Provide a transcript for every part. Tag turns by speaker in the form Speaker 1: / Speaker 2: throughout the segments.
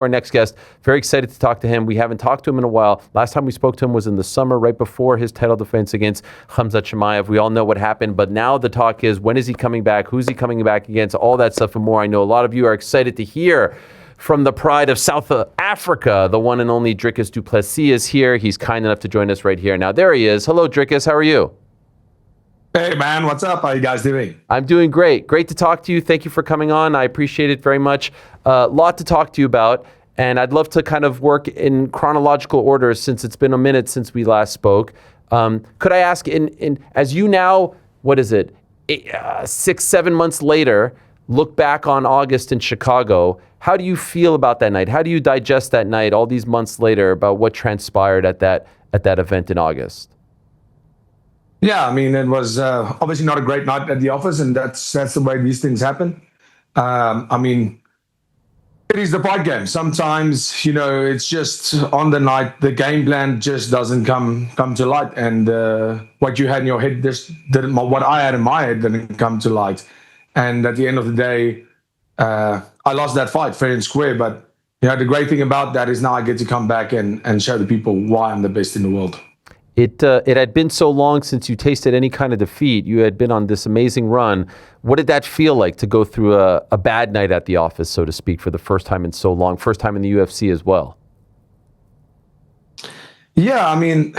Speaker 1: Our next guest, very excited to talk to him. We haven't talked to him in a while. Last time we spoke to him was in the summer, right before his title defense against Khamzat Chimaev. We all know what happened, but now the talk is, when is he coming back? Who's he coming back against? All that stuff and more. I know a lot of you are excited to hear from the pride of South Africa. The one and only Dricus du Plessis is here. He's kind enough to join us right here. Now, there he is. Hello, Dricus. How are you?
Speaker 2: Hey, man. What's up? How you guys doing?
Speaker 1: I'm doing great. Great to talk to you. Thank you for coming on. I appreciate it very much. A lot to talk to you about, and I'd love to kind of work in chronological order since it's been a minute since we last spoke. Could I ask, as you now, 6, 7 months later, look back on August in Chicago, how do you feel about that night? How do you digest that night all these months later about what transpired at that event in August?
Speaker 2: Yeah, I mean, it was obviously not a great night at the office, and that's the way these things happen. I mean, it is the fight game. Sometimes, it's just on the night, the game plan just doesn't come to light, and what you had in your head just didn't. What I had in my head didn't come to light, and at the end of the day, I lost that fight fair and square. But the great thing about that is now I get to come back and show the people why I'm the best in the world.
Speaker 1: It had been so long since you tasted any kind of defeat. You had been on this amazing run. What did that feel like to go through a bad night at the office, so to speak, for the first time in so long, first time in the UFC as well?
Speaker 2: Yeah, I mean,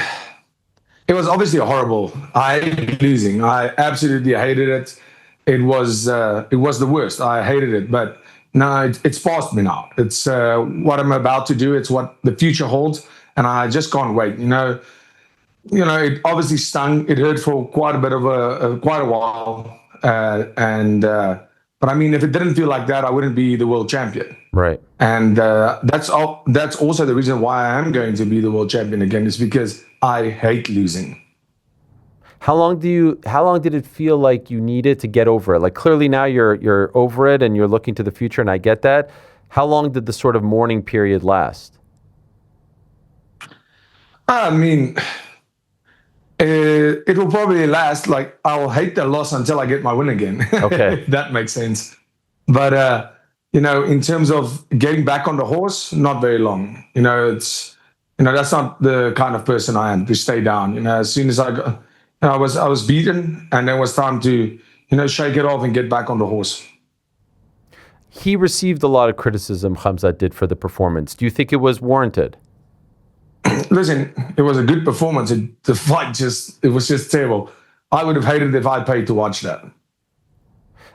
Speaker 2: it was obviously horrible. I hated losing. I absolutely hated it. It was the worst. I hated it, but no, it's past me now. It's what I'm about to do. It's what the future holds, and I just can't wait. It obviously stung. It hurt for quite a bit of quite a while, but I mean, if it didn't feel like that, I wouldn't be the world champion.
Speaker 1: Right.
Speaker 2: And that's also the reason why I am going to be the world champion again, is because I hate losing.
Speaker 1: How long did it feel like you needed to get over it? Like, clearly now you're over it and you're looking to the future, and I get that. How long did the sort of mourning period last?
Speaker 2: I mean, it will probably last, like, I'll hate the loss until I get my win again.
Speaker 1: Okay.
Speaker 2: If that makes sense. But, in terms of getting back on the horse, not very long. That's not the kind of person I am, to stay down. As soon as I got, I was beaten, and then it was time to, shake it off and get back on the horse.
Speaker 1: He received a lot of criticism, Khamzat did, for the performance. Do you think it was warranted?
Speaker 2: Listen, it was a good performance. The fight it was just terrible. I would have hated it if I paid to watch that.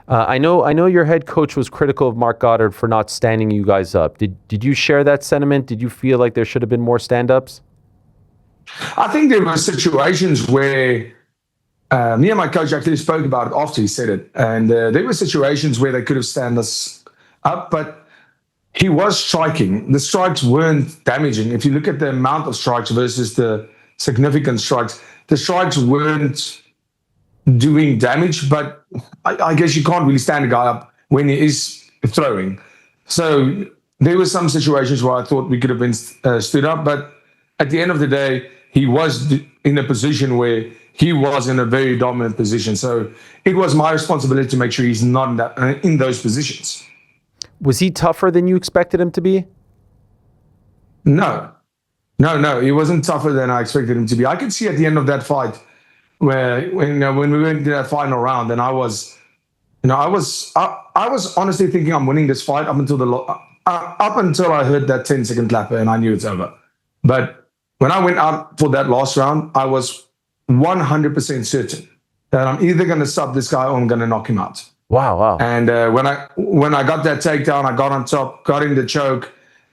Speaker 1: I know your head coach was critical of Mark Goddard for not standing you guys up. Did you share that sentiment? Did you feel like there should have been more stand-ups?
Speaker 2: I think there were situations where me and my coach actually spoke about it after he said it. And there were situations where they could have stand us up, but he was striking. The strikes weren't damaging. If you look at the amount of strikes versus the significant strikes, the strikes weren't doing damage, but I guess you can't really stand a guy up when he is throwing. So there were some situations where I thought we could have been stood up, but at the end of the day, he was in a position where he was in a very dominant position. So it was my responsibility to make sure he's not in those positions.
Speaker 1: Was he tougher than you expected him to be?
Speaker 2: No. He wasn't tougher than I expected him to be. I could see at the end of that fight when we went into that final round, and I was honestly thinking I'm winning this fight up until I heard that 10-second clapper, and I knew it's over. But when I went out for that last round, I was 100% certain that I'm either going to sub this guy or I'm going to knock him out.
Speaker 1: Wow.
Speaker 2: And when I got that takedown, I got on top, got in the choke,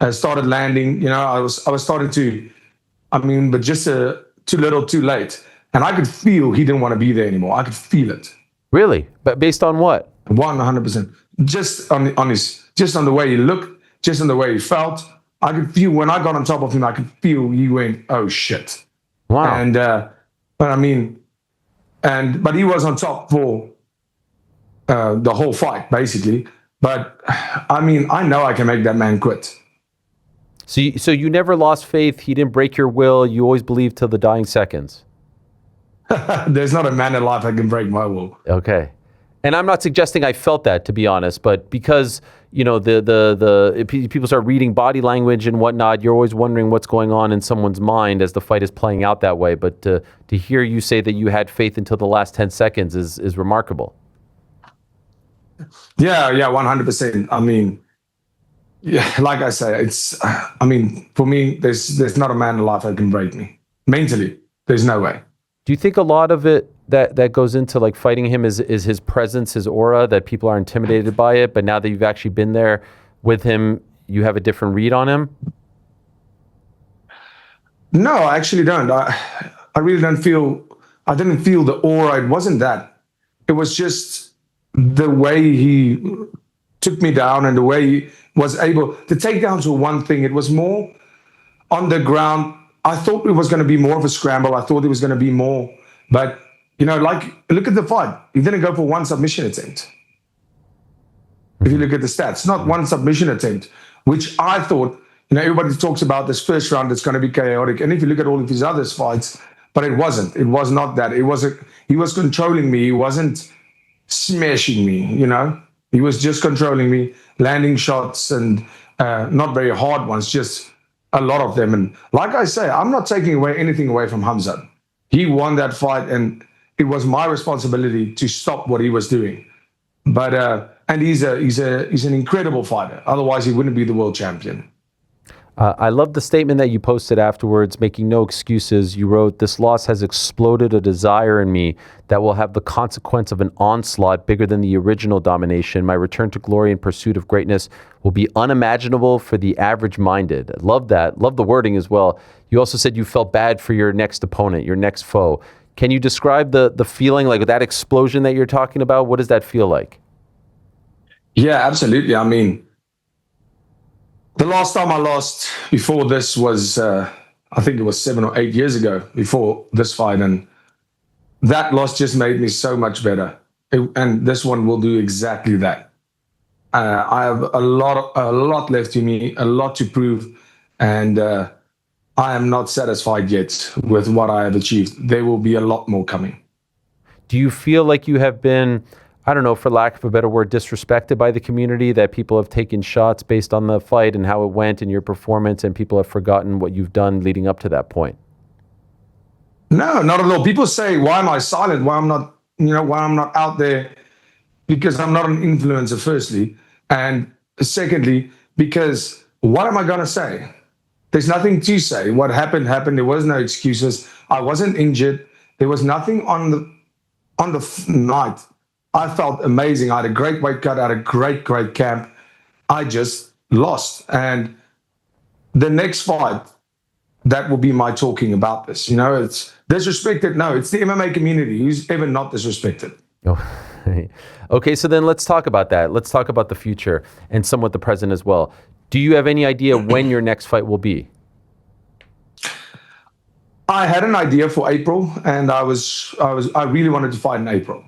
Speaker 2: started landing. I was starting to, but just too little, too late. And I could feel he didn't want to be there anymore. I could feel it.
Speaker 1: Really? But based on what?
Speaker 2: 100%. Just on the way he looked, just on the way he felt. I could feel when I got on top of him. I could feel he went, "Oh shit!"
Speaker 1: Wow.
Speaker 2: And but he was on top for the whole fight, basically. But I know I can make that man quit.
Speaker 1: So you never lost faith. He didn't break your will. You always believed till the dying seconds.
Speaker 2: There's not a man in life that can break my will.
Speaker 1: Okay. And I'm not suggesting I felt that, to be honest, but because, you know, people start reading body language and whatnot, you're always wondering what's going on in someone's mind as the fight is playing out that way. But to hear you say that you had faith until the last 10 seconds is remarkable.
Speaker 2: Yeah, 100%. I mean, yeah, like I say, for me, there's not a man alive that can break me. Mentally, there's no way.
Speaker 1: Do you think a lot of it that goes into like fighting him is his presence, his aura, that people are intimidated by it, but now that you've actually been there with him, you have a different read on him?
Speaker 2: No, I actually don't. I really don't I didn't feel the aura. It wasn't that. It was just the way he took me down and the way he was able to take down to one thing. It was more on the ground. I thought it was going to be more of a scramble. I thought it was going to be more, but you know, like, look at the fight. He didn't go for one submission attempt. If you look at the stats, not one submission attempt, which I thought, you know, everybody talks about this first round, it's going to be chaotic. And if you look at all of his other fights, but it wasn't. It was not that. He was controlling me. He wasn't smashing me, you know. He was just controlling me, landing shots and not very hard ones, just a lot of them. And like I say, I'm not taking anything away from Khamzat. He won that fight, and it was my responsibility to stop what he was doing. But and he's an incredible fighter. Otherwise, he wouldn't be the world champion.
Speaker 1: I love the statement that you posted afterwards, making no excuses. You wrote, "This loss has exploded a desire in me that will have the consequence of an onslaught bigger than the original domination. My return to glory in pursuit of greatness will be unimaginable for the average-minded." I love that. Love the wording as well. You also said you felt bad for your next opponent, your next foe. Can you describe the feeling, like that explosion that you're talking about? What does that feel like?
Speaker 2: Yeah, absolutely. I mean, the last time I lost before this was, I think it was 7 or 8 years ago before this fight. And that loss just made me so much better. And this one will do exactly that. I have a lot left in me, a lot to prove. And I am not satisfied yet with what I have achieved. There will be a lot more coming.
Speaker 1: Do you feel like you have been, I don't know, for lack of a better word, disrespected by the community, that people have taken shots based on the fight and how it went and your performance, and people have forgotten what you've done leading up to that point?
Speaker 2: No, not at all. People say, why am I silent? Why I'm not out there? Because I'm not an influencer, firstly. And secondly, because what am I going to say? There's nothing to say. What happened, happened. There was no excuses. I wasn't injured. There was nothing on the night. I felt amazing. I had a great weight cut. I had a great camp. I just lost. And the next fight, that will be my talking about this. You know, it's disrespected. No, it's the MMA community. Who's ever not disrespected?
Speaker 1: Oh. Okay, so then let's talk about that. Let's talk about the future and somewhat the present as well. Do you have any idea when your next fight will be?
Speaker 2: I had an idea for April, and I really wanted to fight in April.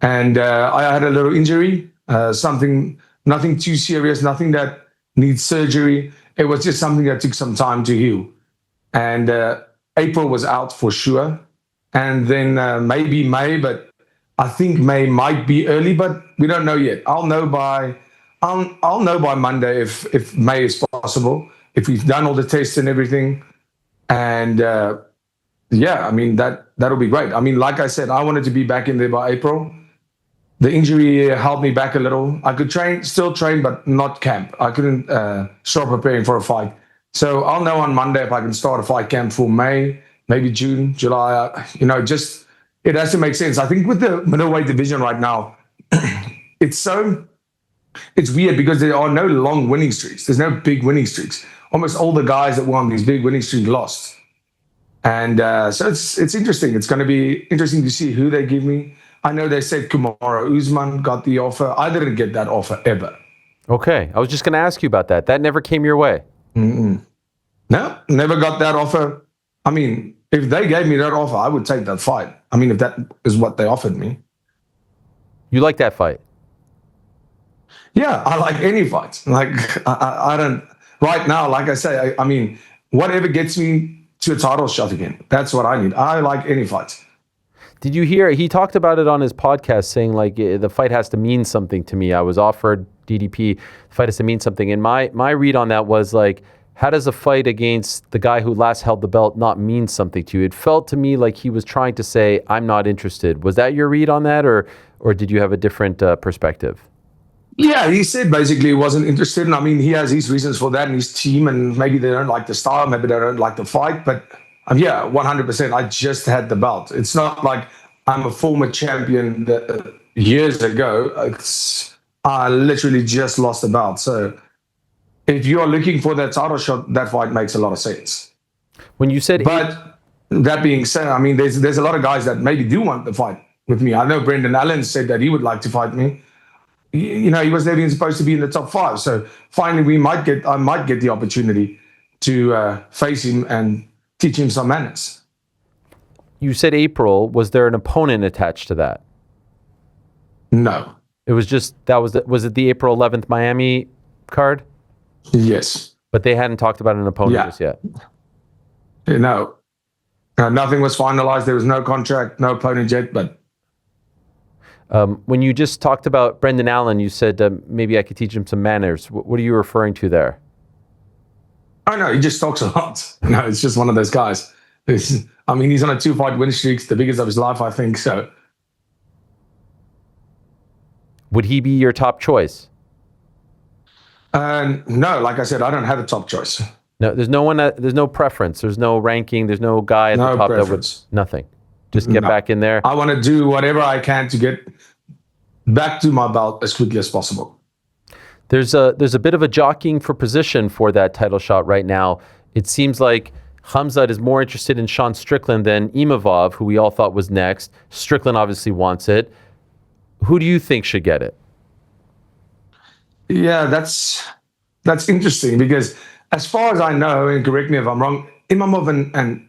Speaker 2: And I had a little injury, nothing too serious, nothing that needs surgery. It was just something that took some time to heal. And April was out for sure. And then maybe May, but I think May might be early, but we don't know yet. I'll know by Monday if May is possible, if we've done all the tests and everything. And yeah, I mean, that'll be great. I mean, like I said, I wanted to be back in there by April. The injury held me back a little. I could still train, but not camp. I couldn't start preparing for a fight. So I'll know on Monday if I can start a fight camp for May, maybe June, July. You know, just it has to make sense. I think with the middleweight division right now, it's weird because there are no long winning streaks. There's no big winning streaks. Almost all the guys that won these big winning streaks lost. And so it's interesting. It's going to be interesting to see who they give me. I know they said Kamaru Usman got the offer. I didn't get that offer ever.
Speaker 1: Okay. I was just going to ask you about that. That never came your way.
Speaker 2: No, never got that offer. I mean, if they gave me that offer, I would take that fight. I mean, if that is what they offered me.
Speaker 1: You like that fight?
Speaker 2: Yeah, I like any fight. Like, I don't, right now, like I say, I mean, whatever gets me to a title shot again, that's what I need. I like any fight.
Speaker 1: Did you hear? He talked about it on his podcast, saying like the fight has to mean something to me. I was offered DDP. The fight has to mean something. And my read on that was like, how does a fight against the guy who last held the belt not mean something to you? It felt to me like he was trying to say, I'm not interested. Was that your read on that, or did you have a different perspective?
Speaker 2: Yeah, he said basically he wasn't interested. And I mean, he has his reasons for that and his team, and maybe they don't like the style, maybe they don't like the fight. But yeah, 100%. I just had the belt. It's not like I'm a former champion years ago. I literally just lost the belt. So if you are looking for that title shot, that fight makes a lot of sense.
Speaker 1: When you said,
Speaker 2: but that being said, I mean, there's a lot of guys that maybe do want the fight with me. I know Brendan Allen said that he would like to fight me. You know, he was never even supposed to be in the top 5. So finally, I might get the opportunity to face him and teach him some manners.
Speaker 1: You said April. Was there an opponent attached to that?
Speaker 2: No.
Speaker 1: It was just, was it the April 11th Miami card?
Speaker 2: Yes.
Speaker 1: But they hadn't talked about an opponent just yet?
Speaker 2: No. Nothing was finalized. There was no contract, no opponent yet, but...
Speaker 1: when you just talked about Brendan Allen, you said maybe I could teach him some manners. What are you referring to there?
Speaker 2: Oh, no, he just talks a lot. No, it's just one of those guys. He's on a 2-fight win streak, the biggest of his life, I think. So,
Speaker 1: would he be your top choice?
Speaker 2: No, like I said, I don't have a top choice.
Speaker 1: No, there's no one. There's no preference. There's no ranking. There's no guy at the top
Speaker 2: preference.
Speaker 1: That would nothing. Just get back in there.
Speaker 2: I want to do whatever I can to get back to my belt as quickly as possible.
Speaker 1: There's a bit of a jockeying for position for that title shot right now. It seems like Khamzat is more interested in Sean Strickland than Imavov, who we all thought was next. Strickland obviously wants it. Who do you think should get it?
Speaker 2: Yeah, that's interesting because as far as I know, and correct me if I'm wrong, Imavov and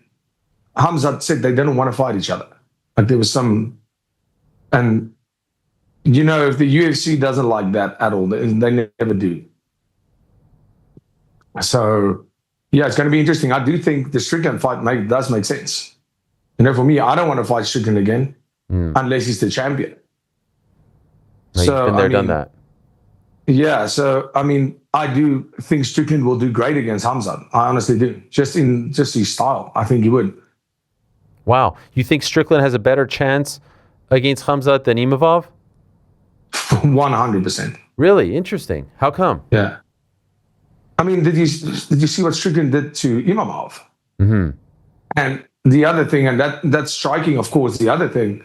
Speaker 2: Khamzat said they didn't want to fight each other. Like there was some, and you know, if the UFC doesn't like that at all, they never do. So, yeah, it's going to be interesting. I do think the Strickland fight does make sense. You know, for me, I don't want to fight Strickland again unless he's the champion.
Speaker 1: No, so, been there, done that.
Speaker 2: Yeah, so, I mean, I do think Strickland will do great against Khamzat. I honestly do. Just his style, I think he would.
Speaker 1: Wow. You think Strickland has a better chance against Khamzat than Imavov?
Speaker 2: 100%.
Speaker 1: Really? Interesting. How come?
Speaker 2: Yeah. I mean, did you see what Strickland did to Imavov?
Speaker 1: Mm-hmm.
Speaker 2: And the other thing, and that's striking, of course, the other thing,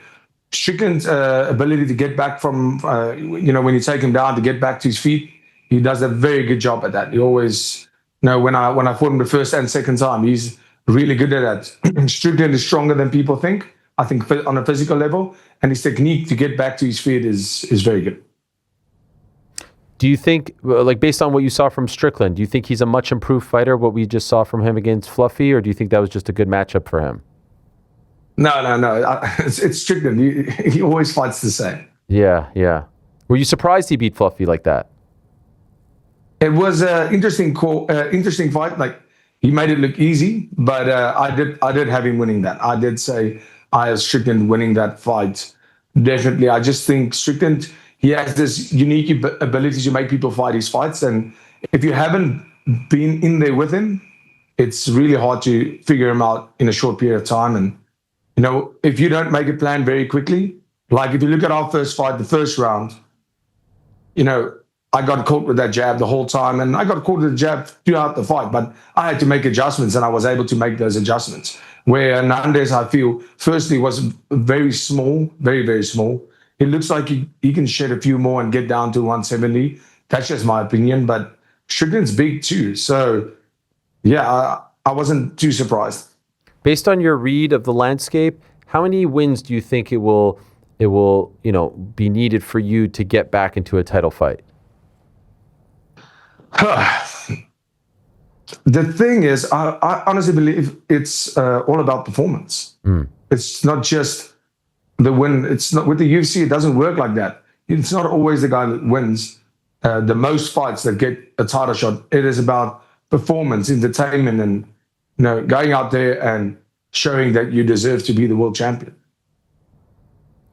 Speaker 2: Strickland's ability to get back from, when you take him down to get back to his feet, he does a very good job at that. He always, when I fought him the first and second time, he's really good at that. Strickland is stronger than people think, I think, on a physical level, and his technique to get back to his feet is very good.
Speaker 1: Do you think, like based on what you saw from Strickland, do you think he's a much improved fighter, what we just saw from him against Fluffy, or do you think that was just a good matchup for him?
Speaker 2: No. It's Strickland. He always fights the same.
Speaker 1: Yeah. Were you surprised he beat Fluffy like that?
Speaker 2: It was an interesting fight. Like, he made it look easy, but I did have him winning that. I did say I have Strickland winning that fight. Definitely. I just think Strickland, he has this unique ability to make people fight his fights. And if you haven't been in there with him, it's really hard to figure him out in a short period of time. And, if you don't make a plan very quickly, like if you look at our first fight, the first round, I got caught with that jab the whole time, and I got caught with the jab throughout the fight, but I had to make adjustments, and I was able to make those adjustments. Where Hernandez, I feel, firstly, was very small, very, very small. It looks like he can shed a few more and get down to 170. That's just my opinion, but Strickland's big too. So, yeah, I wasn't too surprised.
Speaker 1: Based on your read of the landscape, how many wins do you think it will be needed for you to get back into a title fight?
Speaker 2: The thing is, I honestly believe it's all about performance. It's not just the win. It's not with the UFC. It doesn't work like that. It's not always the guy that wins the most fights that get a title shot. It is about performance, entertainment, and going out there and showing that you deserve to be the world champion.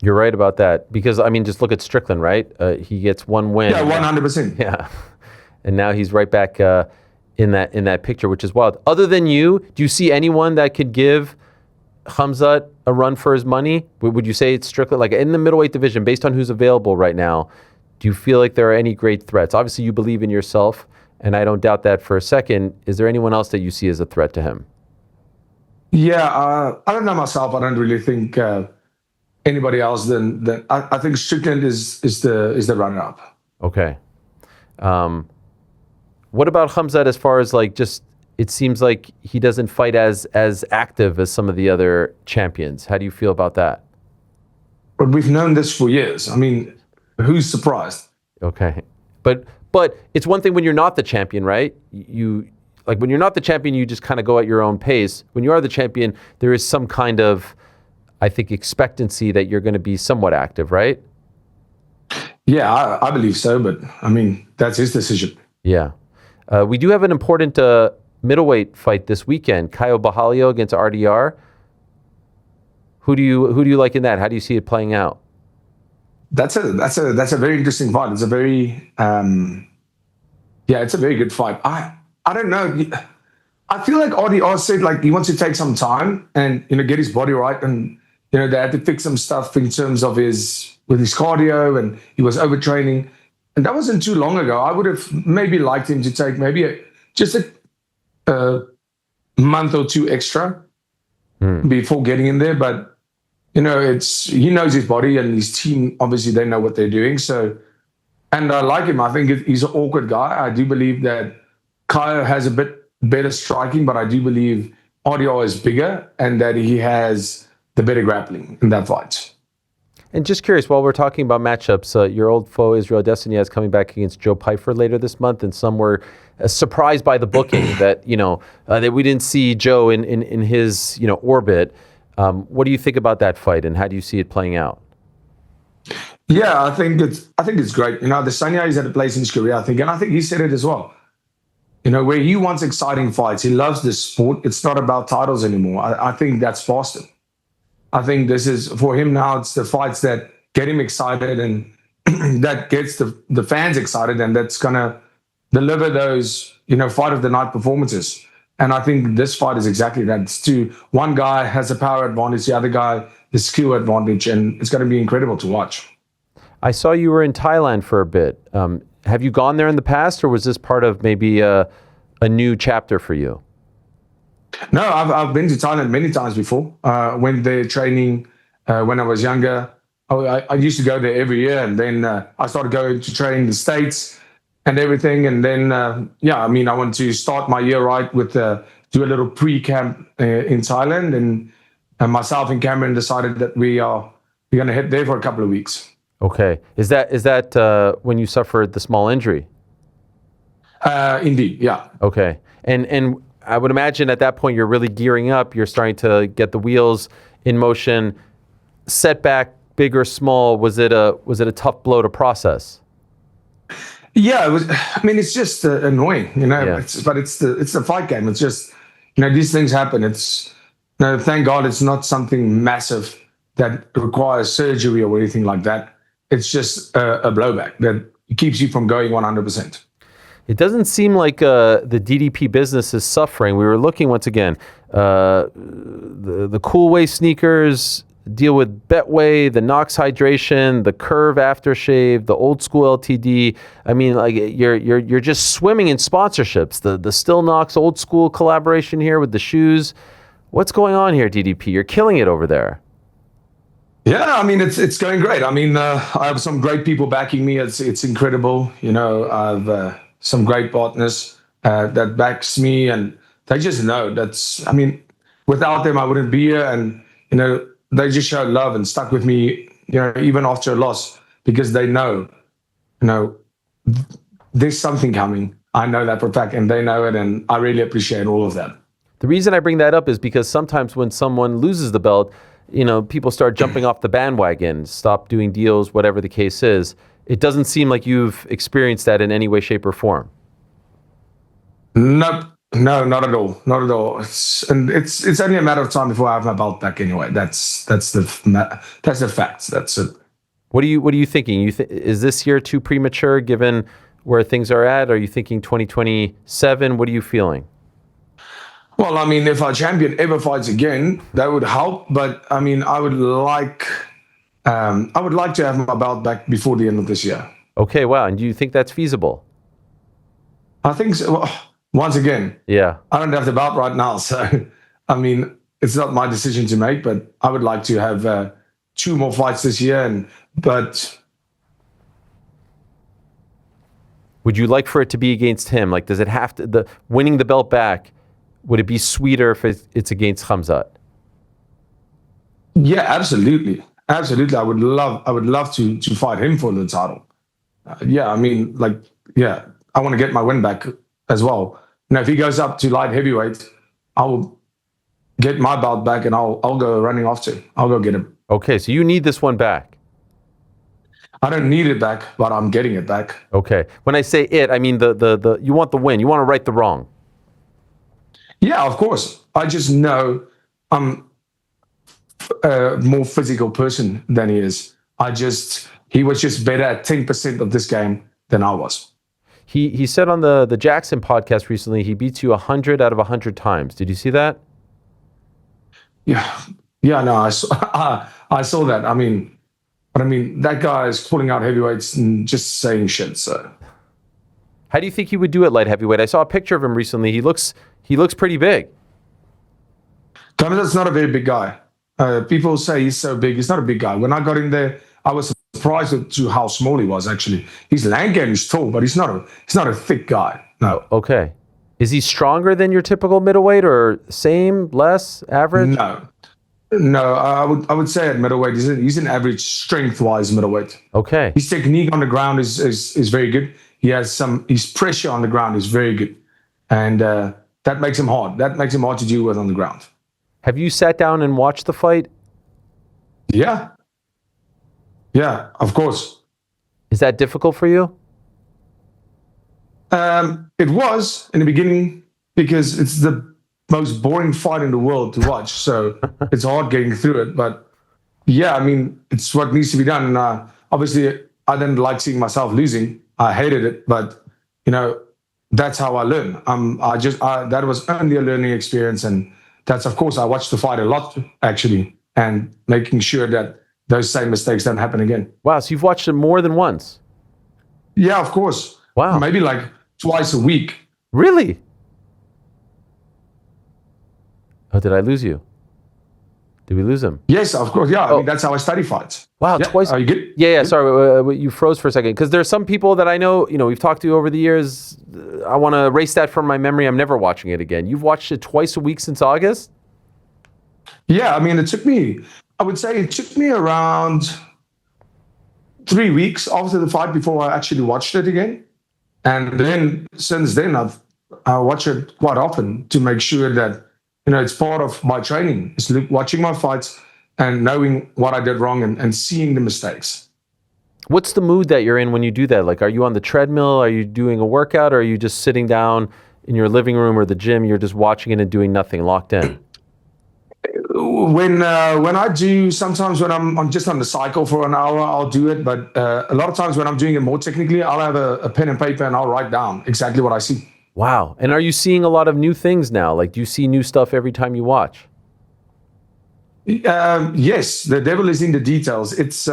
Speaker 1: You're right about that because I mean, just look at Strickland, right? He gets one win.
Speaker 2: Yeah, 100%.
Speaker 1: Yeah, and now he's right back in that picture, which is wild. Other than you, do you see anyone that could give Khamzat a run for his money? Would you say it's Strickland? Like in the middleweight division, based on who's available right now, do you feel like there are any great threats? Obviously, you believe in yourself, and I don't doubt that for a second. Is there anyone else that you see as a threat to him?
Speaker 2: Yeah, I don't know myself. I don't really think anybody else. I think Strickland is the runner-up.
Speaker 1: Okay. What about Khamzat as far as like just, it seems like he doesn't fight as active as some of the other champions. How do you feel about that?
Speaker 2: But we've known this for years. I mean, who's surprised?
Speaker 1: Okay. But it's one thing when you're not the champion, right? You like when you're not the champion, you just kind of go at your own pace. When you are the champion, there is some kind of, I think, expectancy that you're going to be somewhat active, right?
Speaker 2: Yeah, I believe so. But I mean, that's his decision.
Speaker 1: Yeah. We do have an important middleweight fight this weekend. Caio Borralho against RDR. Who do you like in that? How do you see it playing out?
Speaker 2: That's a very interesting fight. It's a very it's a very good fight. I don't know. I feel like RDR said like he wants to take some time and get his body right, and they had to fix some stuff in terms of his cardio, and he was overtraining. And that wasn't too long ago. I would have maybe liked him to take maybe just a month or two extra before getting in there. But, he knows his body, and his team, obviously, they know what they're doing. So, and I like him. I think he's an awkward guy. I do believe that Caio has a bit better striking, but I do believe RDR is bigger and that he has the better grappling in that fight.
Speaker 1: And just curious, while we're talking about matchups, your old foe Israel Adesanya is coming back against Joe Pyfer later this month, and some were surprised by the booking that that we didn't see Joe in his orbit. What do you think about that fight, and how do you see it playing out?
Speaker 2: Yeah, I think it's great. Adesanya is at a place in his career, I think, and I think he said it as well. Where he wants exciting fights, he loves this sport. It's not about titles anymore. I think that's faster. I think this is, for him now, it's the fights that get him excited and that gets the fans excited, and that's going to deliver those, fight of the night performances. And I think this fight is exactly that. It's one guy has a power advantage, the other guy the skill advantage, and it's going to be incredible to watch.
Speaker 1: I saw you were in Thailand for a bit. Have you gone there in the past, or was this part of maybe a new chapter for you?
Speaker 2: No, I've been to Thailand many times before. Went there training when I was younger. I used to go there every year, and then I started going to train in the States and everything. And then, I want to start my year right with do a little pre-camp in Thailand. And myself and Cameron decided that we're going to head there for a couple of weeks.
Speaker 1: Okay. Is that when you suffered the small injury?
Speaker 2: Indeed, yeah.
Speaker 1: Okay. And I would imagine at that point you're really gearing up. You're starting to get the wheels in motion. Setback, big or small, was it a tough blow to process?
Speaker 2: Yeah, it was. I mean, it's just annoying,
Speaker 1: Yeah.
Speaker 2: But it's the fight game. It's just these things happen. It's thank God it's not something massive that requires surgery or anything like that. It's just a blowback that keeps you from going 100%.
Speaker 1: It doesn't seem like the DDP business is suffering. We were looking once again. The Cool Way sneakers deal with Betway, the Nox hydration, the Curve aftershave, the Old School LTD. I mean, like you're just swimming in sponsorships. The Still Nox Old School collaboration here with the shoes. What's going on here, DDP? You're killing it over there.
Speaker 2: Yeah, I mean it's going great. I mean I have some great people backing me. It's incredible. I've some great partners that backs me, and they just know without them I wouldn't be here, and they just showed love and stuck with me, even after a loss, because they know, there's something coming. I know that for a fact, and they know it, and I really appreciate all of that.
Speaker 1: The reason I bring that up is because sometimes when someone loses the belt, people start jumping off the bandwagon, stop doing deals, whatever the case is. It doesn't seem like you've experienced that in any way, shape, or form.
Speaker 2: Nope. No, not at all. Not at all. It's only a matter of time before I have my belt back anyway. That's the facts. That's it.
Speaker 1: What are you thinking? Is this year too premature given where things are at? Are you thinking 2027? What are you feeling?
Speaker 2: Well, I mean, if our champion ever fights again, that would help. But I mean, I would like to have my belt back before the end of this year.
Speaker 1: Okay, wow. And do you think that's feasible?
Speaker 2: I think so. Well, once again,
Speaker 1: Yeah.
Speaker 2: I don't have the belt right now, so I mean, it's not my decision to make. But I would like to have 2 more fights this year, but.
Speaker 1: Would you like for it to be against him? Like, does it have to, winning the belt back, would it be sweeter if it's against Khamzat?
Speaker 2: Yeah, absolutely. Absolutely. I would love to fight him for the title. Yeah, I mean, I want to get my win back as well. You know, if he goes up to light heavyweight, I will get my belt back and I'll go running off to. I'll go get him.
Speaker 1: Okay, so you need this one back.
Speaker 2: I don't need it back, but I'm getting it back.
Speaker 1: Okay. When I say it, I mean the you want the win. You want to right the wrong.
Speaker 2: Yeah, of course. I just know I'm a more physical person than he is. He was just better at 10% of this game than I was.
Speaker 1: He said on the Jackson podcast recently he beats you 100 out of 100 times. Did you see that?
Speaker 2: Yeah, no, I saw that. I mean, that guy is pulling out heavyweights and just saying shit. So,
Speaker 1: how do you think he would do at light heavyweight? I saw a picture of him recently. He looks pretty big.
Speaker 2: Khamzat's not a very big guy. People say he's so big. He's not a big guy. When I got in there, I was surprised to how small he was. Actually, he's lanky and he's tall, but he's not a thick guy. No.
Speaker 1: Okay. Is he stronger than your typical middleweight, or same, less, average?
Speaker 2: No, I would say at middleweight, he's an average strength-wise middleweight.
Speaker 1: Okay.
Speaker 2: His technique on the ground is very good. His pressure on the ground is very good. And that makes him hard. That makes him hard to deal with on the ground.
Speaker 1: Have you sat down and watched the fight?
Speaker 2: Yeah. Yeah, of course.
Speaker 1: Is that difficult for you?
Speaker 2: It was in the beginning because it's the most boring fight in the world to watch. So it's hard getting through it. But yeah, I mean, it's what needs to be done. And obviously, I didn't like seeing myself losing. I hated it. But, you know, that's how I learn. That was only a learning experience. And that's, of course, I watched the fight a lot, actually, and making sure that those same mistakes don't happen again.
Speaker 1: Wow, so you've watched it more than once?
Speaker 2: Yeah, of course.
Speaker 1: Wow.
Speaker 2: Maybe like twice a week.
Speaker 1: Really? Oh, did I lose you? Did we lose him?
Speaker 2: Yes, of course. Yeah, I mean, that's how I study fights.
Speaker 1: Wow,
Speaker 2: yeah.
Speaker 1: Twice.
Speaker 2: Are you good?
Speaker 1: Yeah, sorry, you froze for a second. Because there's some people that I know, we've talked to over the years. I want to erase that from my memory. I'm never watching it again. You've watched it twice a week since August?
Speaker 2: Yeah, I mean, I would say it took me around 3 weeks after the fight before I actually watched it again. And then since then, I watch it quite often to make sure that, it's part of my training. It's watching my fights and knowing what I did wrong and seeing the mistakes.
Speaker 1: What's the mood that you're in when you do that? Like, are you on the treadmill? Are you doing a workout? Or are you just sitting down in your living room or the gym? You're just watching it and doing nothing, locked in?
Speaker 2: When I do, sometimes when I'm just on the cycle for an hour, I'll do it. But a lot of times when I'm doing it more technically, I'll have a pen and paper and I'll write down exactly what I see.
Speaker 1: Wow. And are you seeing a lot of new things now? Like, do you see new stuff every time you watch?
Speaker 2: Yes, the devil is in the details. It's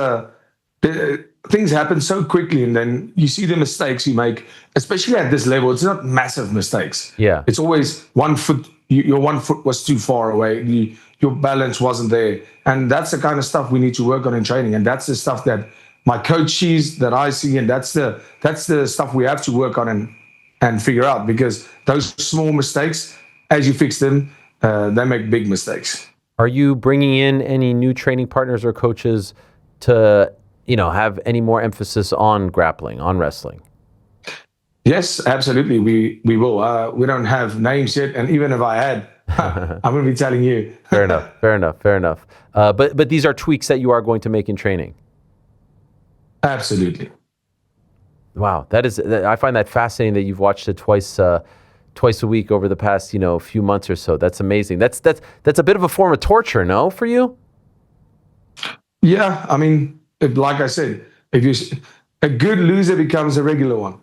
Speaker 2: things happen so quickly, and then you see the mistakes you make, especially at this level. It's not massive mistakes.
Speaker 1: Yeah.
Speaker 2: It's always 1 foot. Your 1 foot was too far away. Your balance wasn't there. And that's the kind of stuff we need to work on in training. And that's the stuff that my coach sees, that I see. And that's the stuff we have to work on and figure out, because those small mistakes, as you fix them, they make big mistakes.
Speaker 1: Are you bringing in any new training partners or coaches to, have any more emphasis on grappling, on wrestling?
Speaker 2: Yes, absolutely. We will. We don't have names yet. And even if I had, I'm going to be telling you.
Speaker 1: Fair enough. But these are tweaks that you are going to make in training.
Speaker 2: Absolutely.
Speaker 1: Wow, I find that fascinating that you've watched it twice a twice a week over the past, few months or so. That's amazing. That's a bit of a form of torture, no, for you?
Speaker 2: Yeah, I mean, like I said, a good loser becomes a regular one.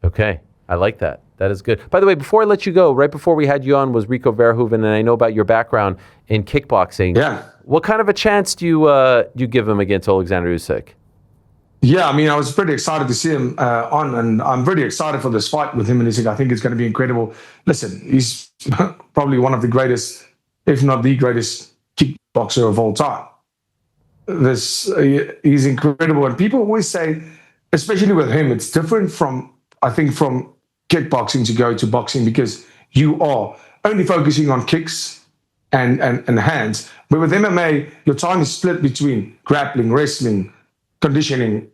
Speaker 1: Okay, I like that. That is good. By the way, before I let you go, right before we had you on was Rico Verhoeven, and I know about your background in kickboxing.
Speaker 2: Yeah.
Speaker 1: What kind of a chance do you give him against Alexander Usyk?
Speaker 2: Yeah, I mean, I was pretty excited to see him on, and I'm pretty excited for this fight with him and Usyk. I think it's going to be incredible. Listen, he's probably one of the greatest, if not the greatest, kickboxer of all time. He's incredible, and people always say, especially with him, it's different from kickboxing to go to boxing, because you are only focusing on kicks and hands. But with MMA, your time is split between grappling, wrestling, conditioning,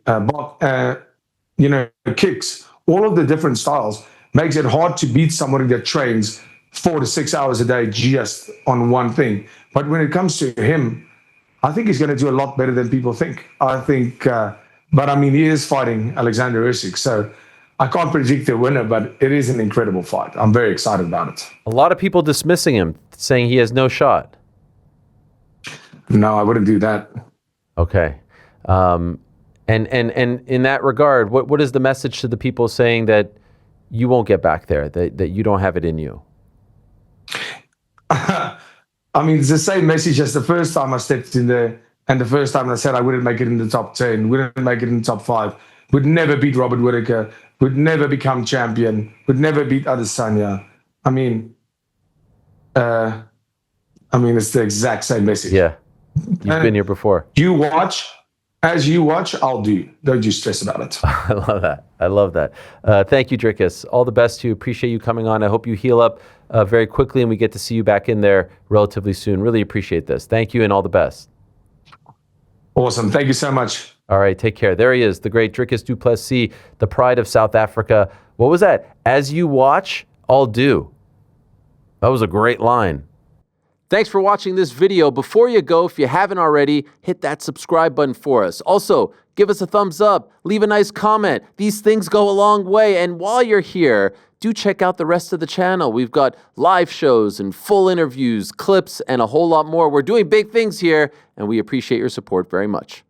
Speaker 2: kicks. All of the different styles makes it hard to beat somebody that trains 4 to 6 hours a day just on one thing. But when it comes to him, I think he's going to do a lot better than people think. But I mean, he is fighting Alexander Usyk, so I can't predict the winner, but it is an incredible fight. I'm very excited about it.
Speaker 1: A lot of people dismissing him, saying he has no shot.
Speaker 2: No, I wouldn't do that.
Speaker 1: Okay. And in that regard, what is the message to the people saying that you won't get back there, that you don't have it in you?
Speaker 2: I mean, it's the same message as the first time I stepped in there, and the first time I said I wouldn't make it in the top 10, wouldn't make it in the top 5, would never beat Robert Whittaker, would never become champion, would never beat Adesanya. I mean, it's the exact same message.
Speaker 1: Yeah, you've been here before.
Speaker 2: As you watch, I'll do. Don't you stress about it.
Speaker 1: I love that. Thank you, Dricus. All the best to you. Appreciate you coming on. I hope you heal up very quickly and we get to see you back in there relatively soon. Really appreciate this. Thank you and all the best.
Speaker 2: Awesome. Thank you so much.
Speaker 1: All right, take care. There he is, the great Dricus du Plessis, the pride of South Africa. What was that? As you watch, I'll do. That was a great line. Thanks for watching this video. Before you go, if you haven't already, hit that subscribe button for us. Also, give us a thumbs up, leave a nice comment. These things go a long way. And while you're here, do check out the rest of the channel. We've got live shows and full interviews, clips, and a whole lot more. We're doing big things here, and we appreciate your support very much.